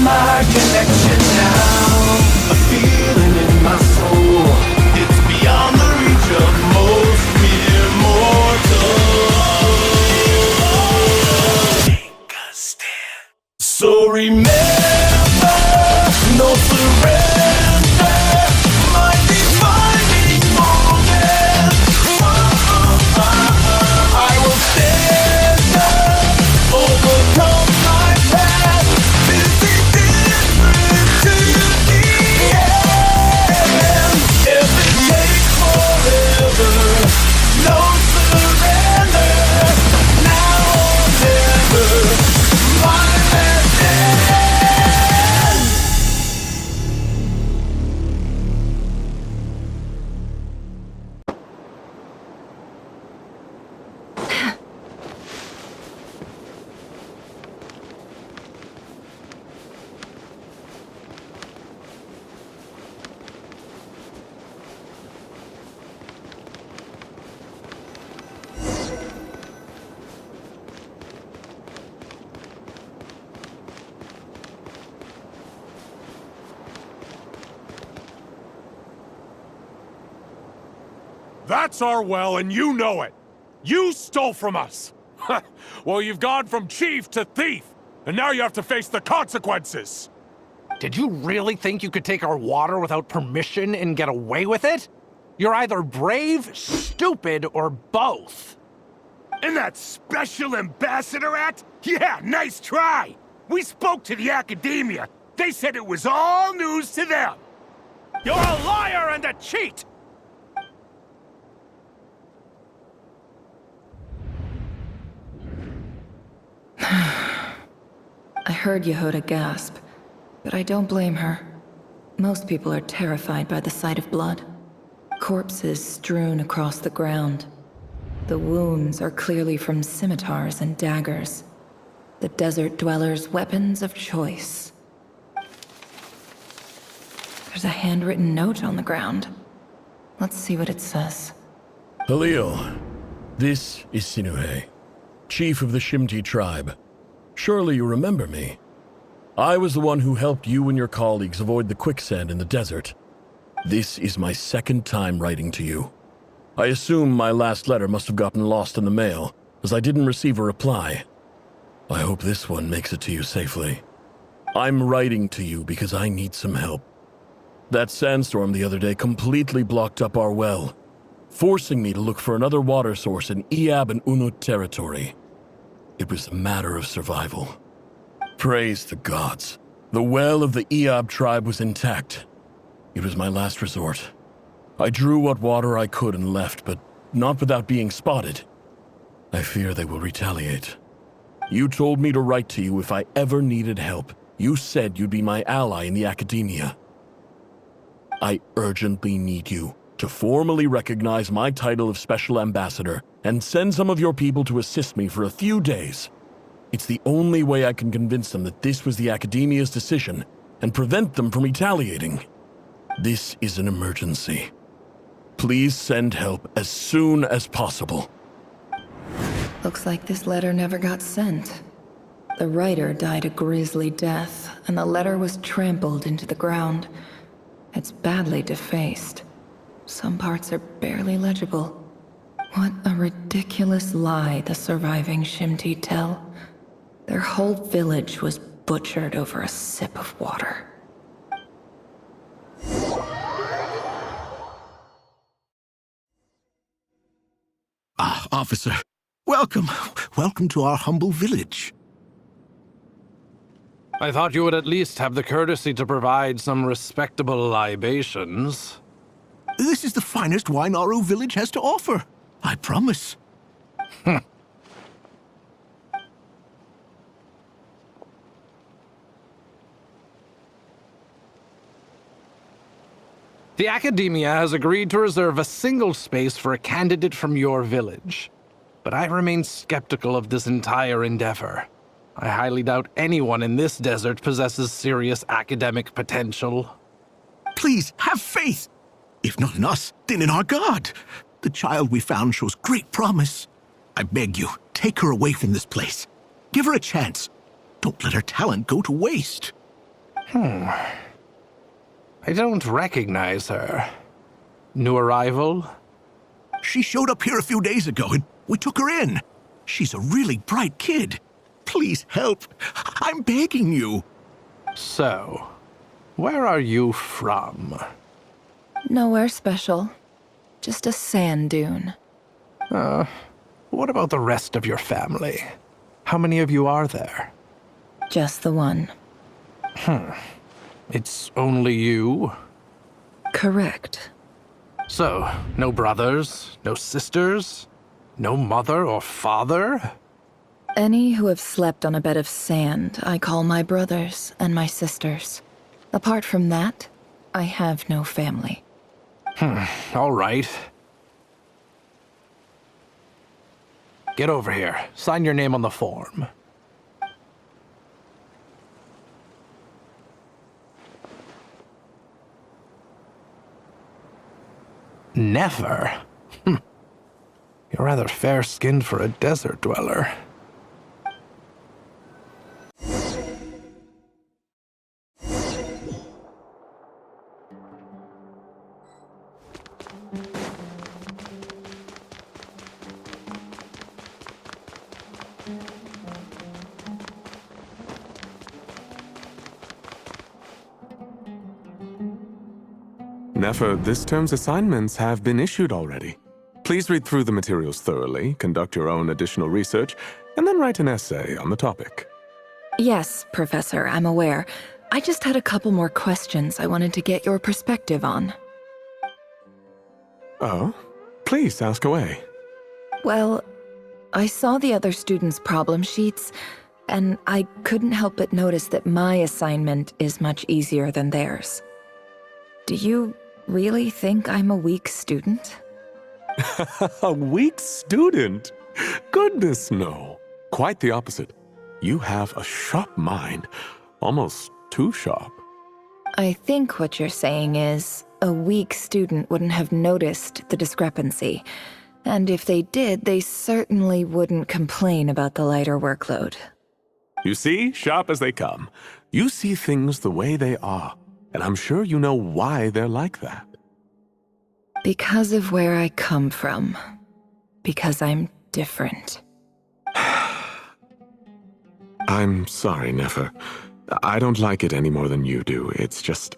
my connection now. A feeling in my soul, it's beyond the reach of most mere mortals. Take a stand. So remember, no surrender. My defining moment. I will stand up, overcome my past. This is different to the end. If it takes forever, no surrender. Now or never, my last stand. That's our well, and you know it! You stole from us! Well, you've gone from chief to thief, and now you have to face the consequences! Did you really think you could take our water without permission and get away with it? You're either brave, stupid, or both. And that Special Ambassador Act? Yeah, nice try! We spoke to the Academia. They said it was all news to them. You're a liar and a cheat! I heard Yehuda gasp, but I don't blame her. Most people are terrified by the sight of blood. Corpses strewn across the ground. The wounds are clearly from scimitars and daggers. The desert dwellers' weapons of choice. There's a handwritten note on the ground. Let's see what it says. Halil, this is Sinuhe, chief of the Shimti tribe. Surely you remember me. I was the one who helped you and your colleagues avoid the quicksand in the desert. This is my second time writing to you. I assume my last letter must have gotten lost in the mail, as I didn't receive a reply. I hope this one makes it to you safely. I'm writing to you because I need some help. That sandstorm the other day completely blocked up our well, forcing me to look for another water source in Iab and Unut territory. It was a matter of survival. Praise the gods. The well of the Iab tribe was intact. It was my last resort. I drew what water I could and left, but not without being spotted. I fear they will retaliate. You told me to write to you if I ever needed help. You said you'd be my ally in the Academia. I urgently need you to formally recognize my title of Special Ambassador and send some of your people to assist me for a few days. It's the only way I can convince them that this was the Academia's decision and prevent them from retaliating. This is an emergency. Please send help as soon as possible. Looks like this letter never got sent. The writer died a grisly death, and the letter was trampled into the ground. It's badly defaced. Some parts are barely legible. What a ridiculous lie the surviving Shimti tell. Their whole village was butchered over a sip of water. Ah, officer. Welcome. Welcome to our humble village. I thought you would at least have the courtesy to provide some respectable libations. This is the finest wine Aru village has to offer. I promise. The Academia has agreed to reserve a single space for a candidate from your village. But I remain skeptical of this entire endeavor. I highly doubt anyone in this desert possesses serious academic potential. Please, have faith. If not in us, then in our god. The child we found shows great promise. I beg you, take her away from this place. Give her a chance. Don't let her talent go to waste. I don't recognize her. New arrival? She showed up here a few days ago and we took her in. She's a really bright kid. Please help. I'm begging you. So, where are you from? Nowhere special. Just a sand dune. What about the rest of your family? How many of you are there? Just the one. It's only you? Correct. So, no brothers, no sisters, no mother or father? Any who have slept on a bed of sand, I call my brothers and my sisters. Apart from that, I have no family. All right. Get over here. Sign your name on the form. Never? You're rather fair-skinned for a desert dweller. Nefer, this term's assignments have been issued already. Please read through the materials thoroughly, conduct your own additional research, and then write an essay on the topic. Yes, Professor, I'm aware. I just had a couple more questions I wanted to get your perspective on. Oh? Please ask away. Well, I saw the other students' problem sheets, and I couldn't help but notice that my assignment is much easier than theirs. Do you really think I'm a weak student? A weak student? Goodness, no. Quite the opposite. You have a sharp mind. Almost too sharp. I think what you're saying is, a weak student wouldn't have noticed the discrepancy. And if they did, they certainly wouldn't complain about the lighter workload. You see, sharp as they come. You see things the way they are, and I'm sure you know why they're like that. Because of where I come from. Because I'm different. I'm sorry, Nefer. I don't like it any more than you do. It's just...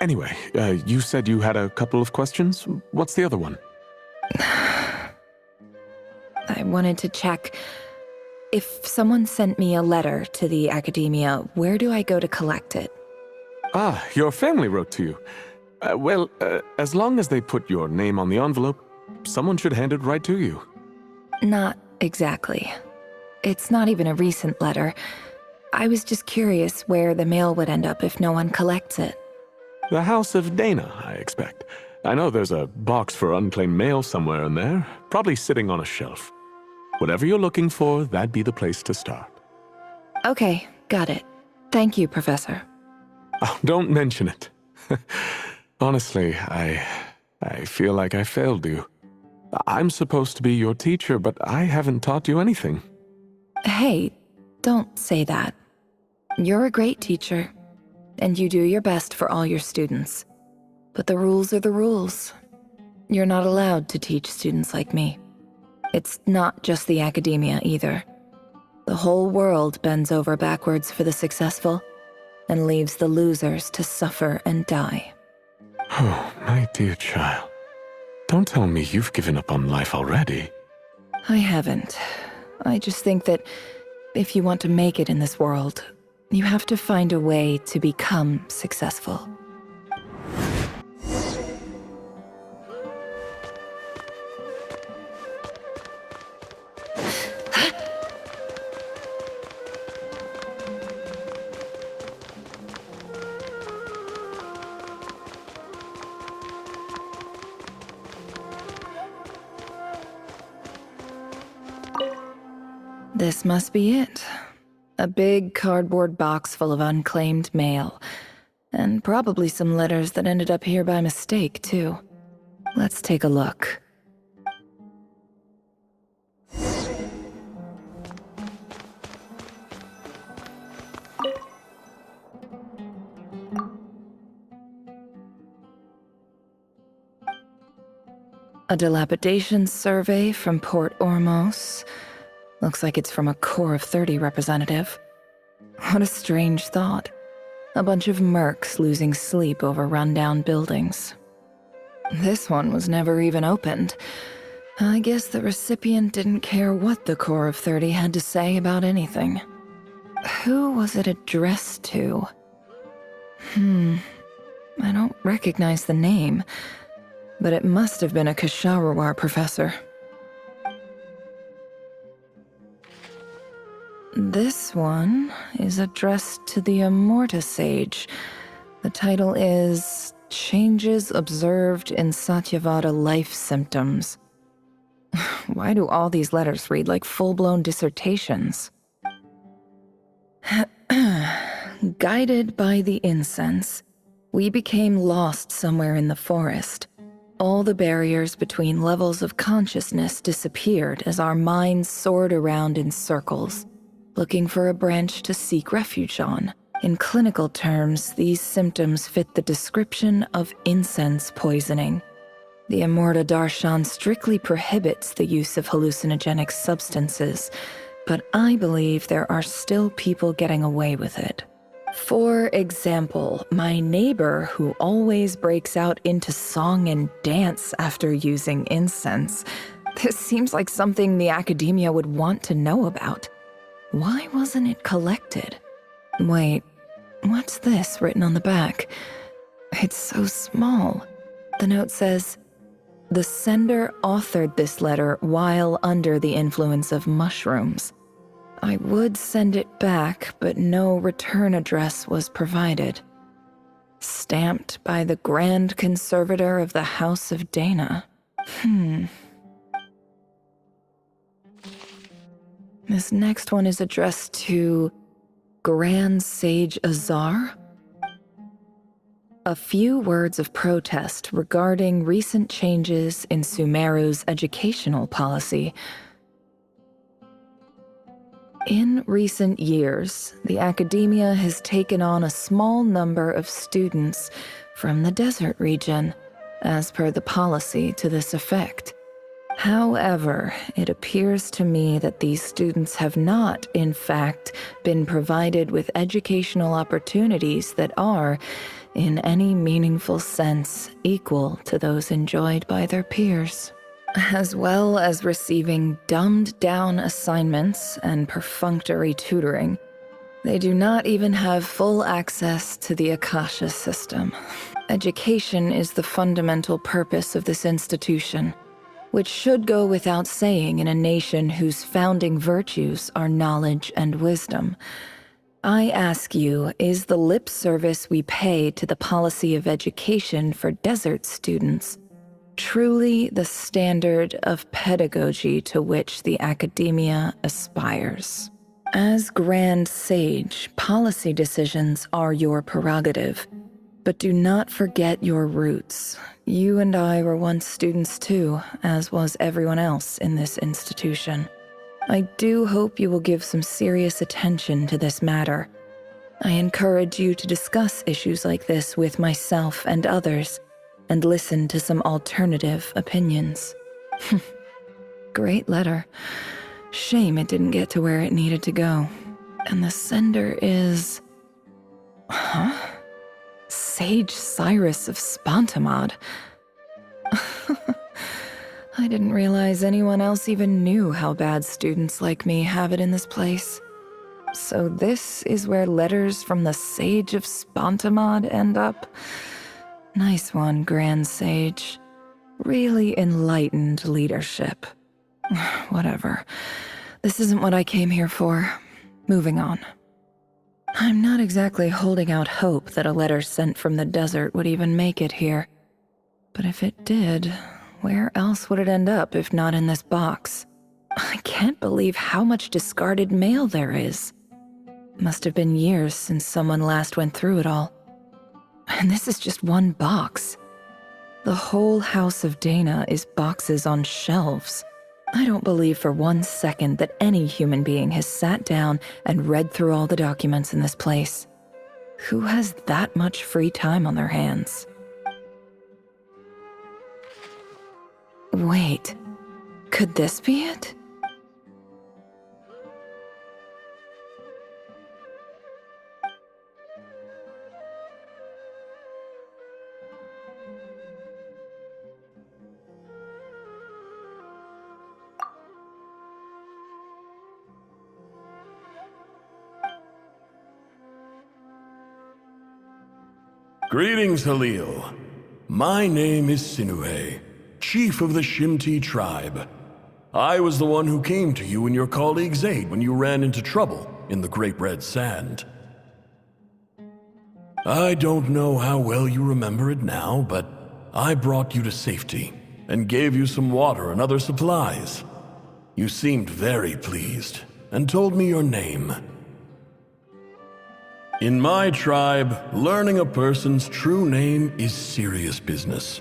Anyway, you said you had a couple of questions. What's the other one? I wanted to check... If someone sent me a letter to the academia, where do I go to collect it? Ah, your family wrote to you. Well, as long as they put your name on the envelope, someone should hand it right to you. Not exactly. It's not even a recent letter. I was just curious where the mail would end up if no one collects it. The House of Dana, I expect. I know there's a box for unclaimed mail somewhere in there, probably sitting on a shelf. Whatever you're looking for, that'd be the place to start. Okay, got it. Thank you, Professor. Oh, don't mention it. Honestly, I feel like I failed you. I'm supposed to be your teacher, but I haven't taught you anything. Hey, don't say that. You're a great teacher, and you do your best for all your students. But the rules are the rules. You're not allowed to teach students like me. It's not just the academia either. The whole world bends over backwards for the successful and leaves the losers to suffer and die. Oh, my dear child. Don't tell me you've given up on life already. I haven't. I just think that if you want to make it in this world, you have to find a way to become successful. This must be it. A big cardboard box full of unclaimed mail. And probably some letters that ended up here by mistake, too. Let's take a look. A dilapidation survey from Port Ormos. Looks like it's from a Core of 30 representative. What a strange thought. A bunch of mercs losing sleep over rundown buildings. This one was never even opened. I guess the recipient didn't care what the Core of 30 had to say about anything. Who was it addressed to? I don't recognize the name, but it must have been a Kasharawar professor. This one is addressed to the Immorta Sage. The title is Changes Observed in Satyavada Life Symptoms. Why do all these letters read like full-blown dissertations? Guided by the incense, we became lost somewhere in the forest. All the barriers between levels of consciousness disappeared as our minds soared around in circles, looking for a branch to seek refuge on. In clinical terms, these symptoms fit the description of incense poisoning. The Immorta Darshan strictly prohibits the use of hallucinogenic substances, but I believe there are still people getting away with it. For example, my neighbor who always breaks out into song and dance after using incense. This seems like something the academia would want to know about. Why wasn't it collected? Wait, what's this written on the back? It's so small. The note says, "The sender authored this letter while under the influence of mushrooms. I would send it back, but no return address was provided. Stamped by the Grand Conservator of the House of Dana." This next one is addressed to Grand Sage Azar. A few words of protest regarding recent changes in Sumeru's educational policy. In recent years, the academia has taken on a small number of students from the desert region, as per the policy to this effect. However, it appears to me that these students have not, in fact, been provided with educational opportunities that are, in any meaningful sense, equal to those enjoyed by their peers. As well as receiving dumbed-down assignments and perfunctory tutoring, they do not even have full access to the Akasha system. Education is the fundamental purpose of this institution, which should go without saying in a nation whose founding virtues are knowledge and wisdom. I ask you, is the lip service we pay to the policy of education for desert students truly the standard of pedagogy to which the academia aspires? As Grand Sage, policy decisions are your prerogative, but do not forget your roots. You and I were once students too, as was everyone else in this institution. I do hope you will give some serious attention to this matter. I encourage you to discuss issues like this with myself and others, and listen to some alternative opinions. Great letter. Shame it didn't get to where it needed to go. And the sender is... Sage Cyrus of Spontamod. I didn't realize anyone else even knew how bad students like me have it in this place. So this is where letters from the Sage of Spontamod end up? Nice one, Grand Sage. Really enlightened leadership. Whatever. This isn't what I came here for. Moving on. I'm not exactly holding out hope that a letter sent from the desert would even make it here. But if it did, where else would it end up if not in this box? I can't believe how much discarded mail there is. Must have been years since someone last went through it all. And this is just one box. The whole House of Dana is boxes on shelves. I don't believe for 1 second that any human being has sat down and read through all the documents in this place. Who has that much free time on their hands? Wait, could this be it? Greetings, Halil. My name is Sinuhe, chief of the Shimti tribe. I was the one who came to you and your colleague's aid when you ran into trouble in the Great Red Sand. I don't know how well you remember it now, but I brought you to safety and gave you some water and other supplies. You seemed very pleased and told me your name. In my tribe, learning a person's true name is serious business,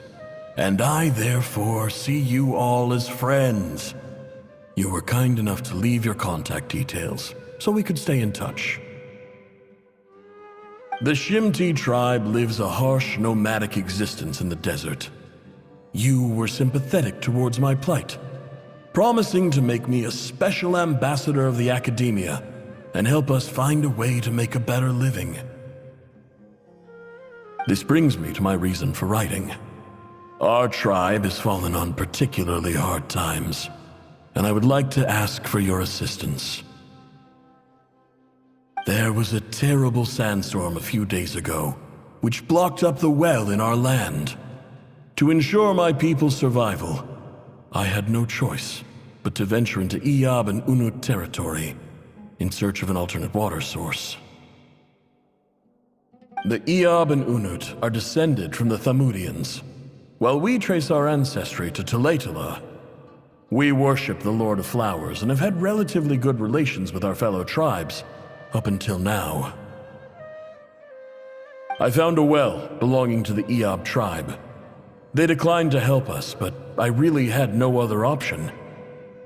and I therefore see you all as friends. You were kind enough to leave your contact details, so we could stay in touch. The Shimti tribe lives a harsh, nomadic existence in the desert. You were sympathetic towards my plight, promising to make me a special ambassador of the academia and help us find a way to make a better living. This brings me to my reason for writing. Our tribe has fallen on particularly hard times, and I would like to ask for your assistance. There was a terrible sandstorm a few days ago, which blocked up the well in our land. To ensure my people's survival, I had no choice but to venture into Iyab and Unut territory in search of an alternate water source. The Iyab and Unut are descended from the Thamudians, while we trace our ancestry to Tulatala. We worship the Lord of Flowers and have had relatively good relations with our fellow tribes up until now. I found a well belonging to the Iyab tribe. They declined to help us, but I really had no other option,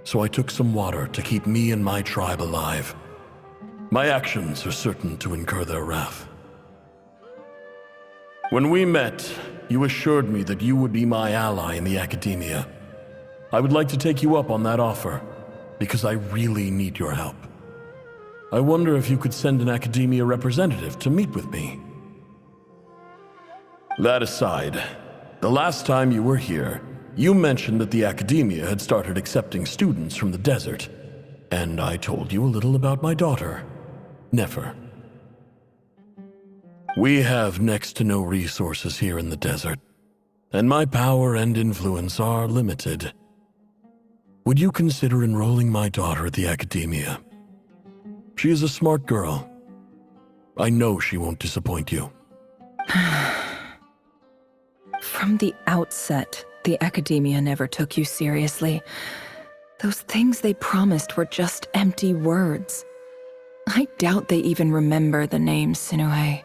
so I took some water to keep me and my tribe alive. My actions are certain to incur their wrath. When we met, you assured me that you would be my ally in the academia. I would like to take you up on that offer, because I really need your help. I wonder if you could send an academia representative to meet with me. That aside, the last time you were here, you mentioned that the academia had started accepting students from the desert, and I told you a little about my daughter, Nefer. We have next to no resources here in the desert, and my power and influence are limited. Would you consider enrolling my daughter at the academia? She is a smart girl. I know she won't disappoint you. From the outset, the academia never took you seriously. Those things they promised were just empty words. I doubt they even remember the name Sinuhe.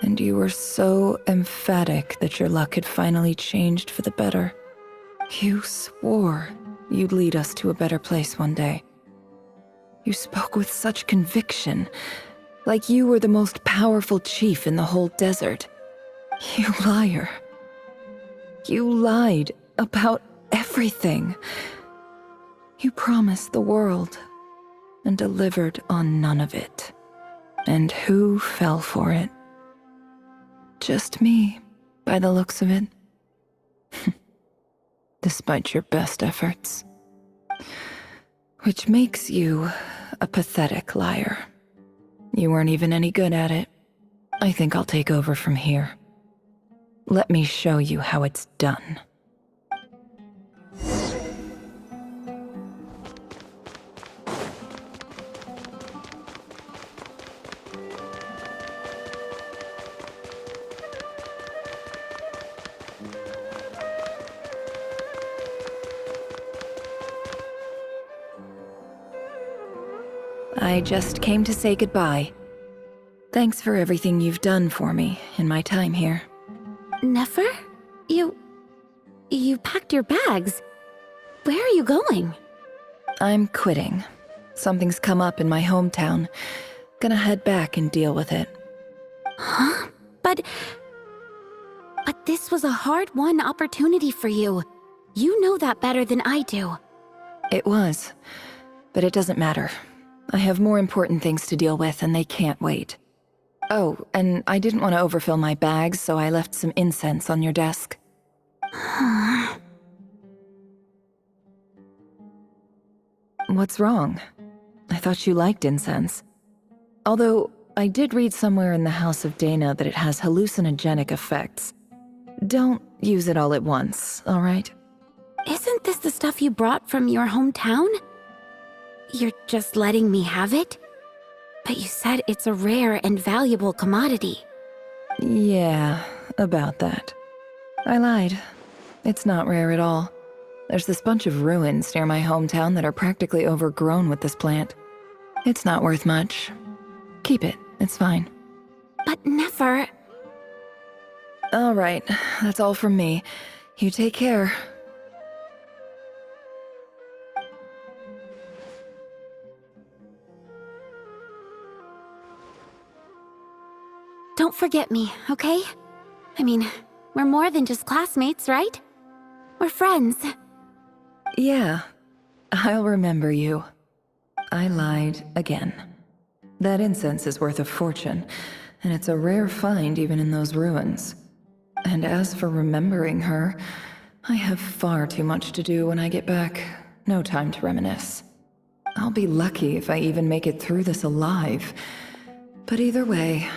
And you were so emphatic that your luck had finally changed for the better. You swore you'd lead us to a better place one day. You spoke with such conviction, like you were the most powerful chief in the whole desert. You liar. You lied about everything. You promised the world and delivered on none of it. And who fell for it? Just me, by the looks of it. Despite your best efforts. Which makes you a pathetic liar. You weren't even any good at it. I think I'll take over from here. Let me show you how it's done. I just came to say goodbye. Thanks for everything you've done for me in my time here. Nefer? You packed your bags. Where are you going? I'm quitting. Something's come up in my hometown. Gonna head back and deal with it. Huh? But this was a hard-won opportunity for you. You know that better than I do. It was. But it doesn't matter. I have more important things to deal with, and they can't wait. Oh, and I didn't want to overfill my bags, so I left some incense on your desk. What's wrong? I thought you liked incense. Although, I did read somewhere in the House of Dana that it has hallucinogenic effects. Don't use it all at once, all right? Isn't this the stuff you brought from your hometown? You're just letting me have it? But you said it's a rare and valuable commodity. Yeah, about that. I lied. It's not rare at all. There's this bunch of ruins near my hometown that are practically overgrown with this plant. It's not worth much. Keep it, it's fine. But never. All right, that's all from me. You take care. Don't forget me, okay? I mean, we're more than just classmates, right? We're friends. Yeah, I'll remember you. I lied again. That incense is worth a fortune, and it's a rare find even in those ruins. And as for remembering her, I have far too much to do when I get back. No time to reminisce. I'll be lucky if I even make it through this alive. But either way,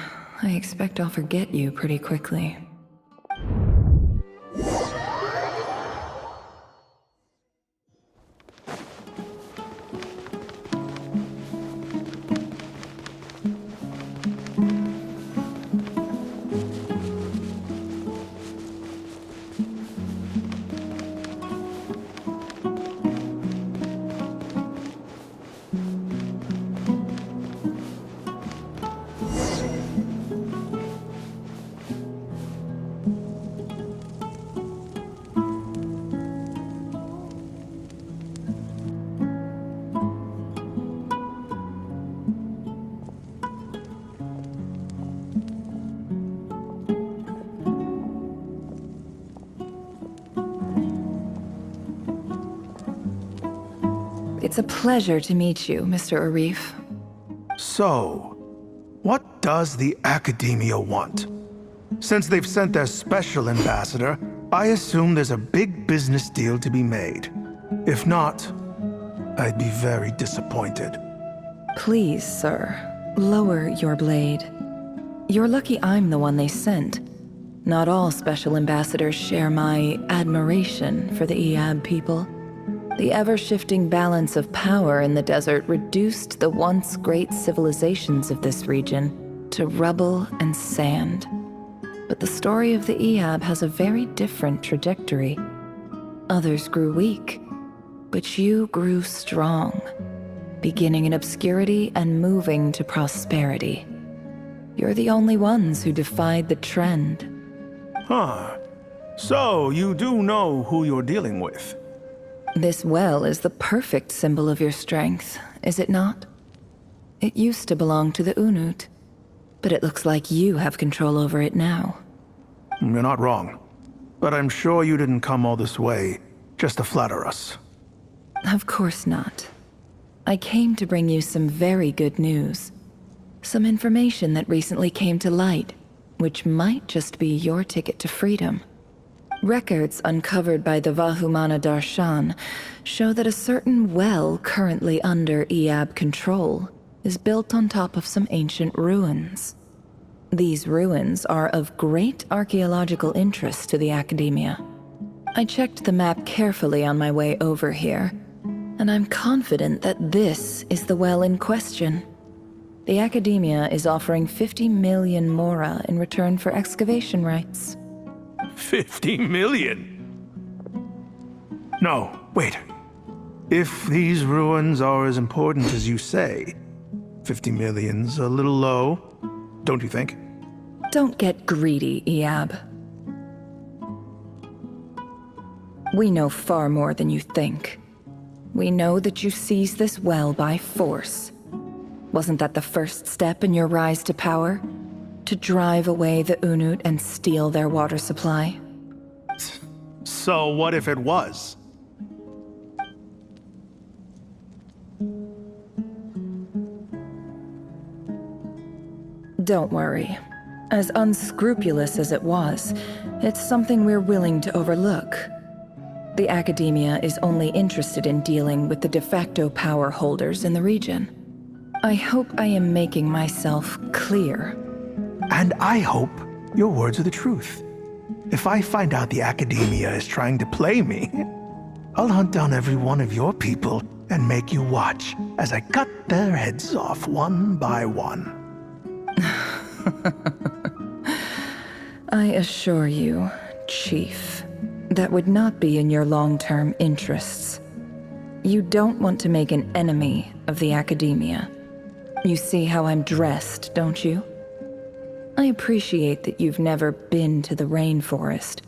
I expect I'll forget you pretty quickly. It's a pleasure to meet you, Mr. Arif. So, what does the Academia want? Since they've sent their special ambassador, I assume there's a big business deal to be made. If not, I'd be very disappointed. Please, sir, lower your blade. You're lucky I'm the one they sent. Not all special ambassadors share my admiration for the Eab people. The ever-shifting balance of power in the desert reduced the once great civilizations of this region to rubble and sand. But the story of the Eab has a very different trajectory. Others grew weak, but you grew strong, beginning in obscurity and moving to prosperity. You're the only ones who defied the trend. Huh. So, you do know who you're dealing with? This well is the perfect symbol of your strength, is it not? It used to belong to the Unut, but it looks like you have control over it now. You're not wrong. But I'm sure you didn't come all this way just to flatter us. Of course not. I came to bring you some very good news. Some information that recently came to light, which might just be your ticket to freedom. Records uncovered by the Vahumana Darshan show that a certain well currently under Eab control is built on top of some ancient ruins. These ruins are of great archaeological interest to the Academia. I checked the map carefully on my way over here, and I'm confident that this is the well in question. The Academia is offering 50 million mora in return for excavation rights. 50 million? No, wait. If these ruins are as important as you say, 50 million's a little low, don't you think? Don't get greedy, Eab. We know far more than you think. We know that you seized this well by force. Wasn't that the first step in your rise to power? To drive away the Unut and steal their water supply? So what if it was? Don't worry. As unscrupulous as it was, it's something we're willing to overlook. The Academia is only interested in dealing with the de facto power holders in the region. I hope I am making myself clear. And I hope your words are the truth. If I find out the Academia is trying to play me, I'll hunt down every one of your people and make you watch as I cut their heads off one by one. I assure you, Chief, that would not be in your long-term interests. You don't want to make an enemy of the Academia. You see how I'm dressed, don't you? I appreciate that you've never been to the rainforest,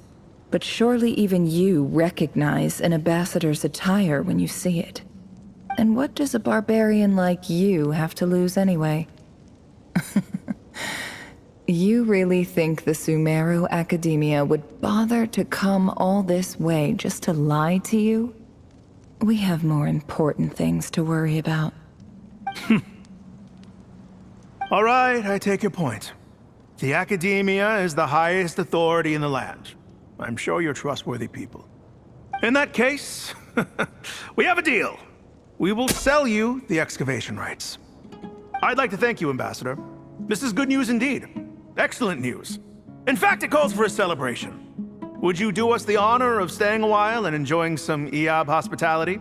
but surely even you recognize an ambassador's attire when you see it. And what does a barbarian like you have to lose anyway? You really think the Sumeru Academia would bother to come all this way just to lie to you? We have more important things to worry about. All right, I take your point. The Academia is the highest authority in the land. I'm sure you're trustworthy people. In that case, we have a deal. We will sell you the excavation rights. I'd like to thank you, Ambassador. This is good news indeed. Excellent news. In fact, it calls for a celebration. Would you do us the honor of staying a while and enjoying some Eob hospitality?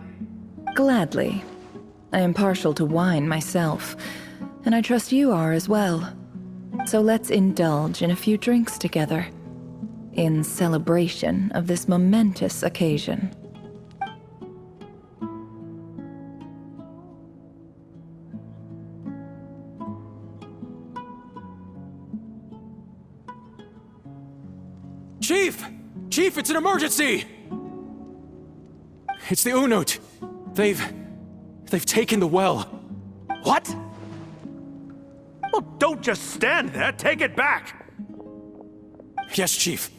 Gladly. I am partial to wine myself, and I trust you are as well. So let's indulge in a few drinks together, in celebration of this momentous occasion. Chief! Chief, it's an emergency! It's the Unut. They've taken the well. What? Well, don't just stand there. Take it back. Yes, Chief.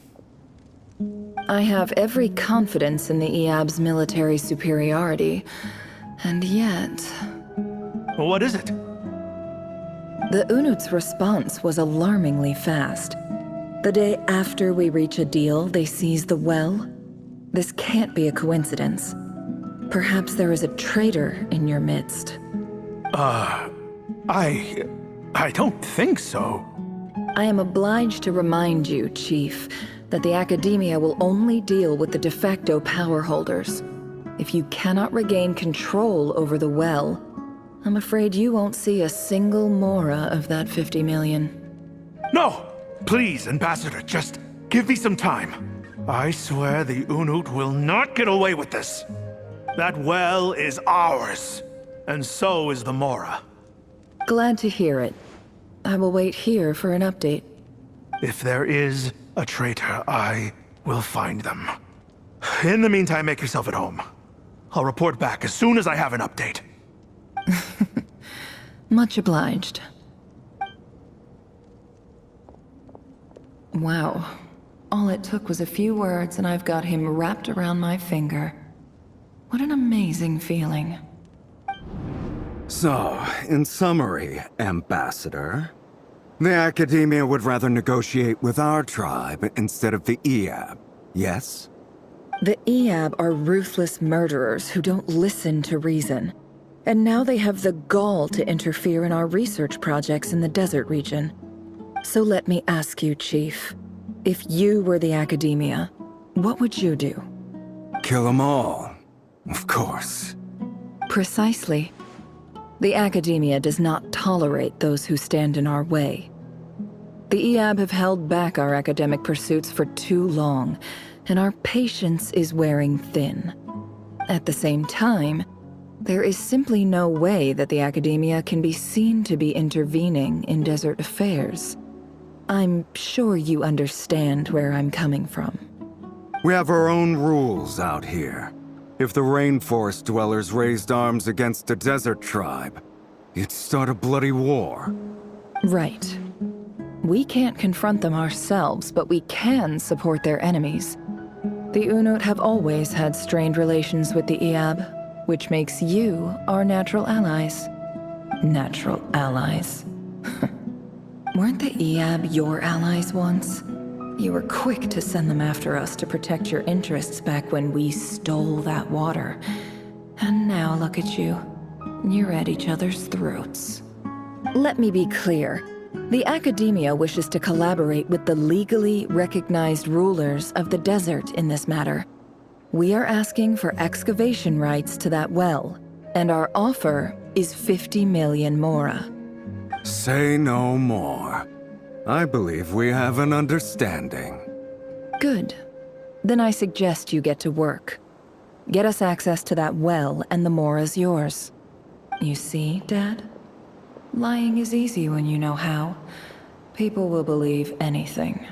I have every confidence in the Eob's military superiority, and yet... Well, what is it? The Unut's response was alarmingly fast. The day after we reach a deal, they seize the well. This can't be a coincidence. Perhaps there is a traitor in your midst. I don't think so. I am obliged to remind you, Chief, that the Academia will only deal with the de facto power holders. If you cannot regain control over the well, I'm afraid you won't see a single mora of that 50 million. No! Please, Ambassador, just give me some time. I swear the Unut will not get away with this. That well is ours, and so is the Mora. Glad to hear it. I will wait here for an update. If there is a traitor, I will find them. In the meantime, make yourself at home. I'll report back as soon as I have an update. Much obliged. Wow. All it took was a few words and I've got him wrapped around my finger. What an amazing feeling. So, in summary, Ambassador, the Academia would rather negotiate with our tribe instead of the Eob, yes? The Eob are ruthless murderers who don't listen to reason. And now they have the gall to interfere in our research projects in the desert region. So let me ask you, Chief. If you were the Academia, what would you do? Kill them all, of course. Precisely. The Academia does not tolerate those who stand in our way. The Eob have held back our academic pursuits for too long, and our patience is wearing thin. At the same time, there is simply no way that the Academia can be seen to be intervening in desert affairs. I'm sure you understand where I'm coming from. We have our own rules out here. If the rainforest dwellers raised arms against a desert tribe, it'd start a bloody war. Right. We can't confront them ourselves, but we can support their enemies. The Unut have always had strained relations with the Iab, which makes you our natural allies. Natural allies. Weren't the Iab your allies once? You were quick to send them after us to protect your interests back when we stole that water. And now look at you. You're at each other's throats. Let me be clear. The Academia wishes to collaborate with the legally recognized rulers of the desert in this matter. We are asking for excavation rights to that well, and our offer is 50 million mora. Say no more. I believe we have an understanding. Good. Then I suggest you get to work. Get us access to that well, and the mora's yours. You see, Dad? Lying is easy when you know how. People will believe anything.